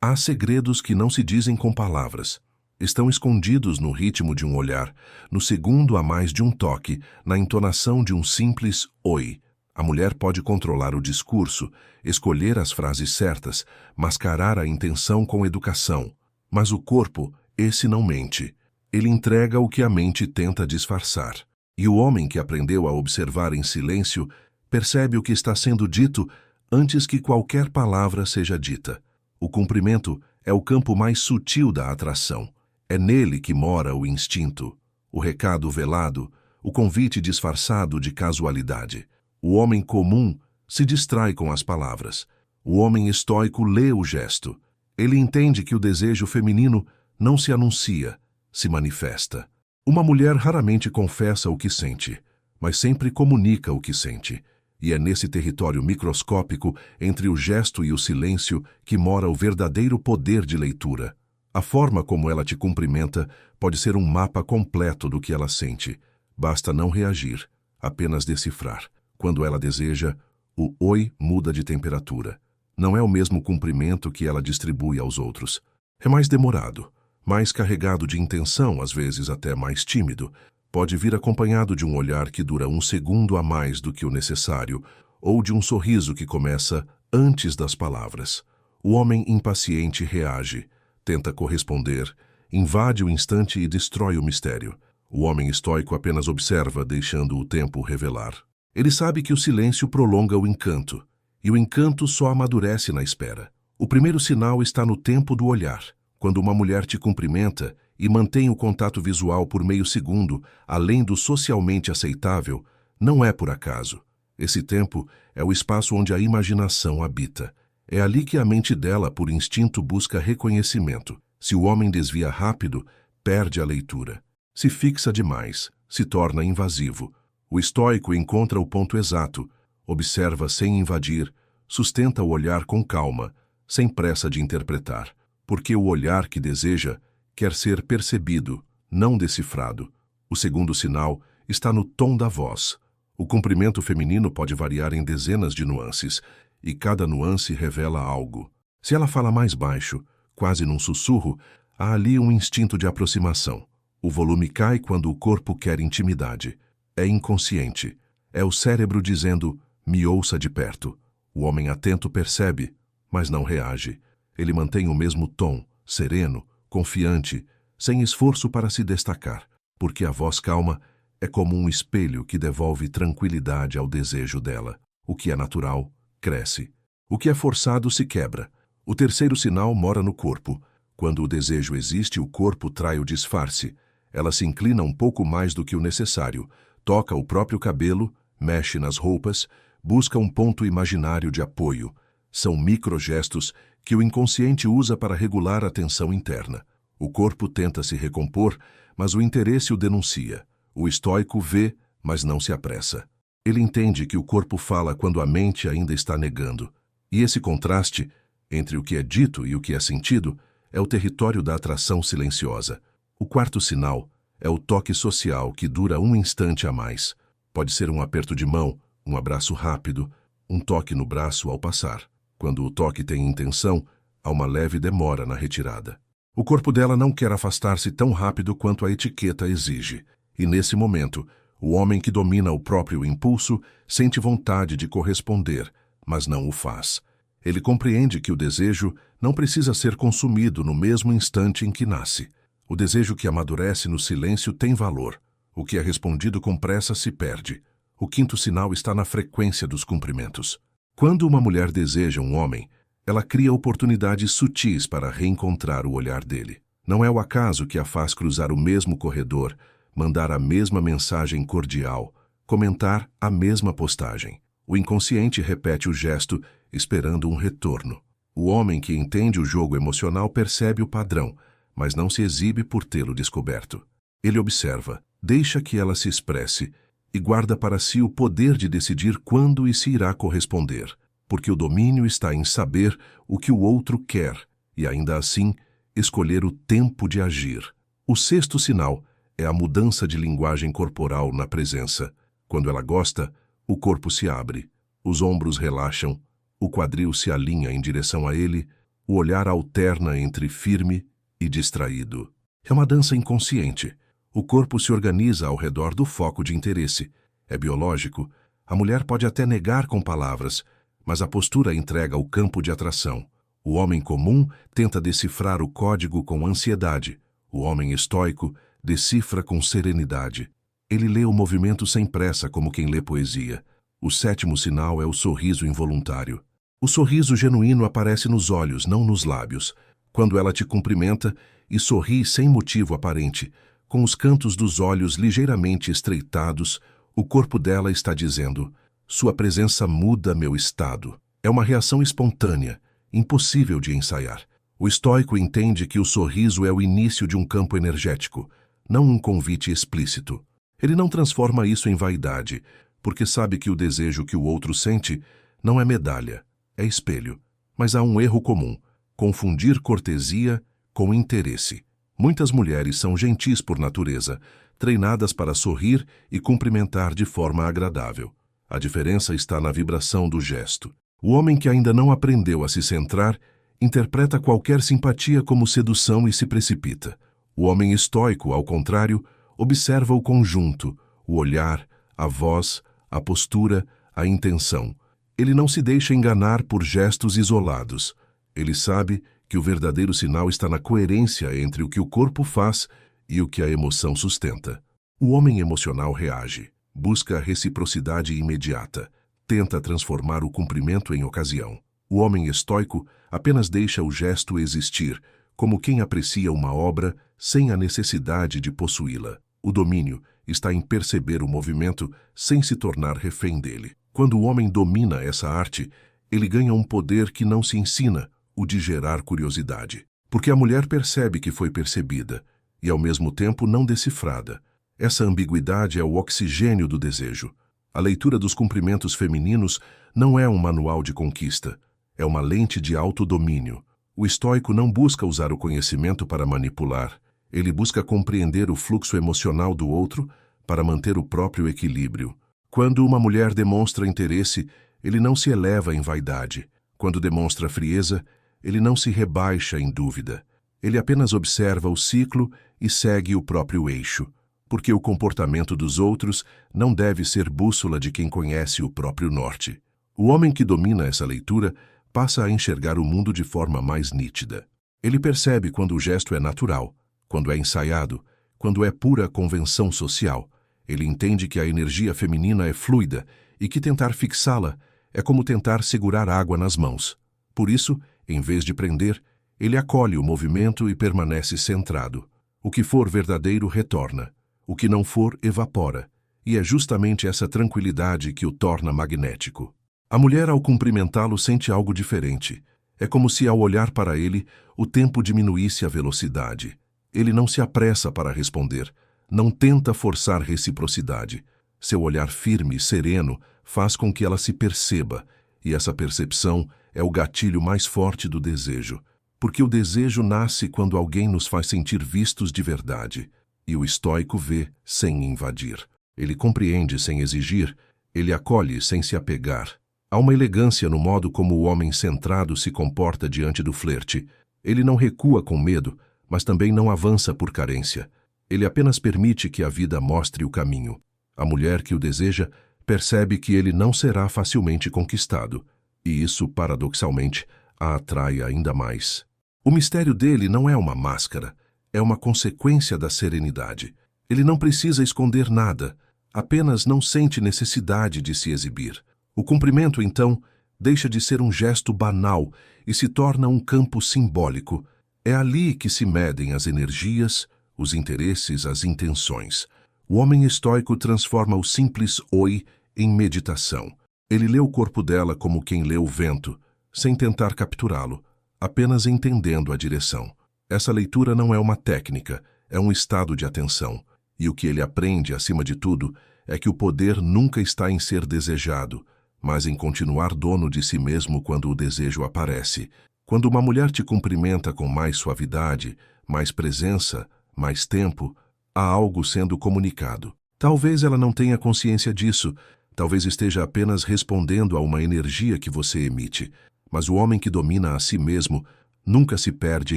Há segredos que não se dizem com palavras. Estão escondidos no ritmo de um olhar, no segundo a mais de um toque, na entonação de um simples oi. A mulher pode controlar o discurso, escolher as frases certas, mascarar a intenção com educação. Mas o corpo, esse não mente. Ele entrega o que a mente tenta disfarçar. E o homem que aprendeu a observar em silêncio percebe o que está sendo dito antes que qualquer palavra seja dita. O cumprimento é o campo mais sutil da atração. É nele que mora o instinto, o recado velado, o convite disfarçado de casualidade. O homem comum se distrai com as palavras. O homem estoico lê o gesto. Ele entende que o desejo feminino não se anuncia, se manifesta. Uma mulher raramente confessa o que sente, mas sempre comunica o que sente. E é nesse território microscópico, entre o gesto e o silêncio, que mora o verdadeiro poder de leitura. A forma como ela te cumprimenta pode ser um mapa completo do que ela sente. Basta não reagir, apenas decifrar. Quando ela deseja, o oi muda de temperatura. Não é o mesmo cumprimento que ela distribui aos outros. É mais demorado, mais carregado de intenção, às vezes até mais tímido. Pode vir acompanhado de um olhar que dura um segundo a mais do que o necessário, ou de um sorriso que começa antes das palavras. O homem impaciente reage, tenta corresponder, invade o instante e destrói o mistério. O homem estoico apenas observa, deixando o tempo revelar. Ele sabe que o silêncio prolonga o encanto, e o encanto só amadurece na espera. O primeiro sinal está no tempo do olhar. Quando uma mulher te cumprimenta e mantém o contato visual por meio segundo, além do socialmente aceitável, não é por acaso. Esse tempo é o espaço onde a imaginação habita. É ali que a mente dela, por instinto, busca reconhecimento. Se o homem desvia rápido, perde a leitura. Se fixa demais, se torna invasivo. O estoico encontra o ponto exato, observa sem invadir, sustenta o olhar com calma, sem pressa de interpretar. Porque o olhar que deseja quer ser percebido, não decifrado. O segundo sinal está no tom da voz. O cumprimento feminino pode variar em dezenas de nuances, e cada nuance revela algo. Se ela fala mais baixo, quase num sussurro, há ali um instinto de aproximação. O volume cai quando o corpo quer intimidade. É inconsciente. É o cérebro dizendo, me ouça de perto. O homem atento percebe, mas não reage. Ele mantém o mesmo tom, sereno, confiante, sem esforço para se destacar, porque a voz calma é como um espelho que devolve tranquilidade ao desejo dela. O que é natural, cresce. O que é forçado se quebra. O terceiro sinal mora no corpo. Quando o desejo existe, o corpo trai o disfarce. Ela se inclina um pouco mais do que o necessário, toca o próprio cabelo, mexe nas roupas, busca um ponto imaginário de apoio. São microgestos que o inconsciente usa para regular a tensão interna. O corpo tenta se recompor, mas o interesse o denuncia. O estoico vê, mas não se apressa. Ele entende que o corpo fala quando a mente ainda está negando. E esse contraste, entre o que é dito e o que é sentido, é o território da atração silenciosa. O quarto sinal é o toque social que dura um instante a mais. Pode ser um aperto de mão, um abraço rápido, um toque no braço ao passar. Quando o toque tem intenção, há uma leve demora na retirada. O corpo dela não quer afastar-se tão rápido quanto a etiqueta exige. E nesse momento, o homem que domina o próprio impulso sente vontade de corresponder, mas não o faz. Ele compreende que o desejo não precisa ser consumido no mesmo instante em que nasce. O desejo que amadurece no silêncio tem valor. O que é respondido com pressa se perde. O quinto sinal está na frequência dos cumprimentos. Quando uma mulher deseja um homem, ela cria oportunidades sutis para reencontrar o olhar dele. Não é o acaso que a faz cruzar o mesmo corredor, mandar a mesma mensagem cordial, comentar a mesma postagem. O inconsciente repete o gesto, esperando um retorno. O homem que entende o jogo emocional percebe o padrão, mas não se exibe por tê-lo descoberto. Ele observa, deixa que ela se expresse e guarda para si o poder de decidir quando e se irá corresponder, porque o domínio está em saber o que o outro quer e, ainda assim, escolher o tempo de agir. O sexto sinal é a mudança de linguagem corporal na presença. Quando ela gosta, o corpo se abre, os ombros relaxam, o quadril se alinha em direção a ele, O olhar alterna entre firme e distraído. É uma dança inconsciente. O corpo se organiza ao redor do foco de interesse. É biológico. A mulher pode até negar com palavras, mas a postura entrega o campo de atração. O homem comum tenta decifrar o código com ansiedade. O homem estoico decifra com serenidade. Ele lê o movimento sem pressa, como quem lê poesia. O sétimo sinal é o sorriso involuntário. O sorriso genuíno aparece nos olhos, não nos lábios. Quando ela te cumprimenta e sorri sem motivo aparente, com os cantos dos olhos ligeiramente estreitados, o corpo dela está dizendo: sua presença muda meu estado. É uma reação espontânea, impossível de ensaiar. O estoico entende que o sorriso é o início de um campo energético, não um convite explícito. Ele não transforma isso em vaidade, porque sabe que o desejo que o outro sente não é medalha, é espelho. Mas há um erro comum: confundir cortesia com interesse. Muitas mulheres são gentis por natureza, treinadas para sorrir e cumprimentar de forma agradável. A diferença está na vibração do gesto. O homem que ainda não aprendeu a se centrar interpreta qualquer simpatia como sedução e se precipita. O homem estoico, ao contrário, observa o conjunto, o olhar, a voz, a postura, a intenção. Ele não se deixa enganar por gestos isolados. Ele sabe que o verdadeiro sinal está na coerência entre o que o corpo faz e o que a emoção sustenta. O homem emocional reage, busca a reciprocidade imediata, tenta transformar o cumprimento em ocasião. O homem estoico apenas deixa o gesto existir, como quem aprecia uma obra sem a necessidade de possuí-la. O domínio está em perceber o movimento sem se tornar refém dele. Quando o homem domina essa arte, ele ganha um poder que não se ensina, o de gerar curiosidade. Porque a mulher percebe que foi percebida e, ao mesmo tempo, não decifrada. Essa ambiguidade é o oxigênio do desejo. A leitura dos cumprimentos femininos não é um manual de conquista, é uma lente de autodomínio. O estoico não busca usar o conhecimento para manipular, ele busca compreender o fluxo emocional do outro para manter o próprio equilíbrio. Quando uma mulher demonstra interesse, ele não se eleva em vaidade. Quando demonstra frieza, ele não se rebaixa em dúvida. Ele apenas observa o ciclo e segue o próprio eixo, porque o comportamento dos outros não deve ser bússola de quem conhece o próprio norte. O homem que domina essa leitura passa a enxergar o mundo de forma mais nítida. Ele percebe quando o gesto é natural, quando é ensaiado, quando é pura convenção social. Ele entende que a energia feminina é fluida e que tentar fixá-la é como tentar segurar água nas mãos. Por isso, em vez de prender, ele acolhe o movimento e permanece centrado. O que for verdadeiro retorna, o que não for evapora, e é justamente essa tranquilidade que o torna magnético. A mulher, ao cumprimentá-lo, sente algo diferente. É como se, ao olhar para ele, o tempo diminuísse a velocidade. Ele não se apressa para responder, não tenta forçar reciprocidade. Seu olhar firme e sereno faz com que ela se perceba, e essa percepção é o gatilho mais forte do desejo, porque o desejo nasce quando alguém nos faz sentir vistos de verdade, e o estoico vê sem invadir. Ele compreende sem exigir, ele acolhe sem se apegar. Há uma elegância no modo como o homem centrado se comporta diante do flerte. Ele não recua com medo, mas também não avança por carência. Ele apenas permite que a vida mostre o caminho. A mulher que o deseja percebe que ele não será facilmente conquistado, e isso, paradoxalmente, a atrai ainda mais. O mistério dele não é uma máscara, é uma consequência da serenidade. Ele não precisa esconder nada, apenas não sente necessidade de se exibir. O cumprimento, então, deixa de ser um gesto banal e se torna um campo simbólico. É ali que se medem as energias, os interesses, as intenções. O homem estoico transforma o simples oi em meditação. Ele lê o corpo dela como quem lê o vento, sem tentar capturá-lo, apenas entendendo a direção. Essa leitura não é uma técnica, é um estado de atenção. E o que ele aprende, acima de tudo, é que o poder nunca está em ser desejado, mas em continuar dono de si mesmo quando o desejo aparece. Quando uma mulher te cumprimenta com mais suavidade, mais presença, mais tempo, há algo sendo comunicado. Talvez ela não tenha consciência disso, talvez esteja apenas respondendo a uma energia que você emite, mas o homem que domina a si mesmo nunca se perde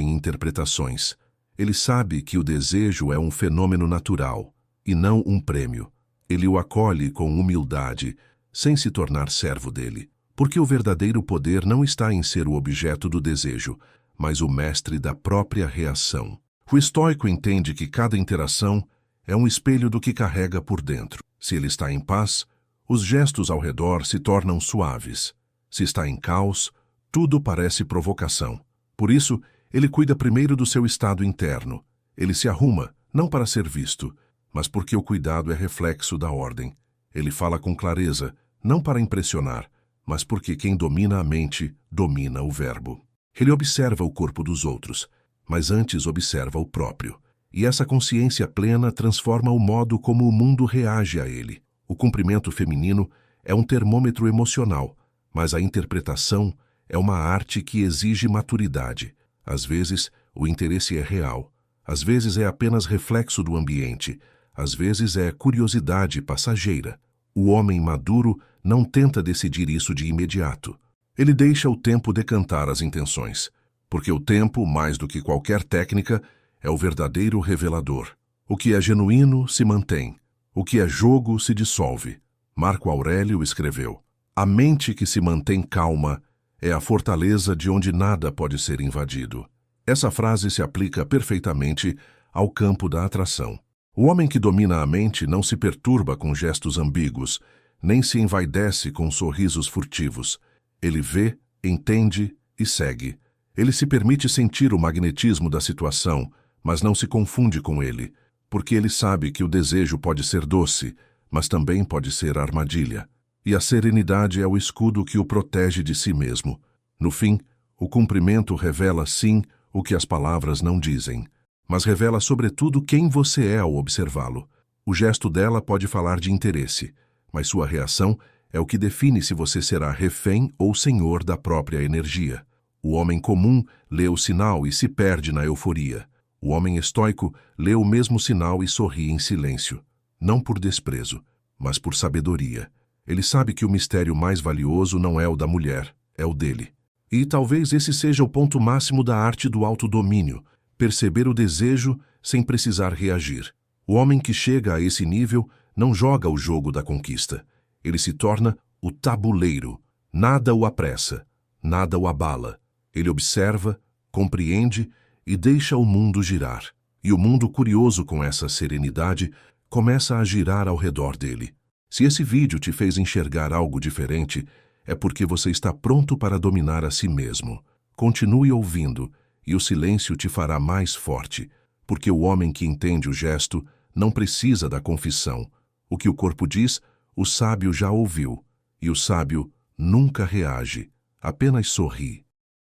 em interpretações. Ele sabe que o desejo é um fenômeno natural, e não um prêmio. Ele o acolhe com humildade, sem se tornar servo dele. Porque o verdadeiro poder não está em ser o objeto do desejo, mas o mestre da própria reação. O estoico entende que cada interação é um espelho do que carrega por dentro. Se ele está em paz, os gestos ao redor se tornam suaves. Se está em caos, tudo parece provocação. Por isso, ele cuida primeiro do seu estado interno. Ele se arruma, não para ser visto, mas porque o cuidado é reflexo da ordem. Ele fala com clareza, não para impressionar, mas porque quem domina a mente, domina o verbo. Ele observa o corpo dos outros, mas antes observa o próprio. E essa consciência plena transforma o modo como o mundo reage a ele. O cumprimento feminino é um termômetro emocional, mas a interpretação é uma arte que exige maturidade. Às vezes, o interesse é real. Às vezes é apenas reflexo do ambiente. Às vezes é curiosidade passageira. O homem maduro não tenta decidir isso de imediato. Ele deixa o tempo decantar as intenções, porque o tempo, mais do que qualquer técnica, é o verdadeiro revelador. O que é genuíno se mantém. O que é jogo se dissolve. Marco Aurélio escreveu: "A mente que se mantém calma é a fortaleza de onde nada pode ser invadido." Essa frase se aplica perfeitamente ao campo da atração. O homem que domina a mente não se perturba com gestos ambíguos, nem se envaidece com sorrisos furtivos. Ele vê, entende e segue. Ele se permite sentir o magnetismo da situação, mas não se confunde com ele, porque ele sabe que o desejo pode ser doce, mas também pode ser armadilha. E a serenidade é o escudo que o protege de si mesmo. No fim, o cumprimento revela sim o que as palavras não dizem, mas revela sobretudo quem você é ao observá-lo. O gesto dela pode falar de interesse, mas sua reação é o que define se você será refém ou senhor da própria energia. O homem comum lê o sinal e se perde na euforia. O homem estoico lê o mesmo sinal e sorri em silêncio, não por desprezo, mas por sabedoria. Ele sabe que o mistério mais valioso não é o da mulher, é o dele. E talvez esse seja o ponto máximo da arte do autodomínio, perceber o desejo sem precisar reagir. O homem que chega a esse nível não joga o jogo da conquista. Ele se torna o tabuleiro. Nada o apressa, nada o abala. Ele observa, compreende e deixa o mundo girar. E o mundo, curioso com essa serenidade, começa a girar ao redor dele. Se esse vídeo te fez enxergar algo diferente, é porque você está pronto para dominar a si mesmo. Continue ouvindo, e o silêncio te fará mais forte, porque o homem que entende o gesto não precisa da confissão. O que o corpo diz, o sábio já ouviu, e o sábio nunca reage, apenas sorri.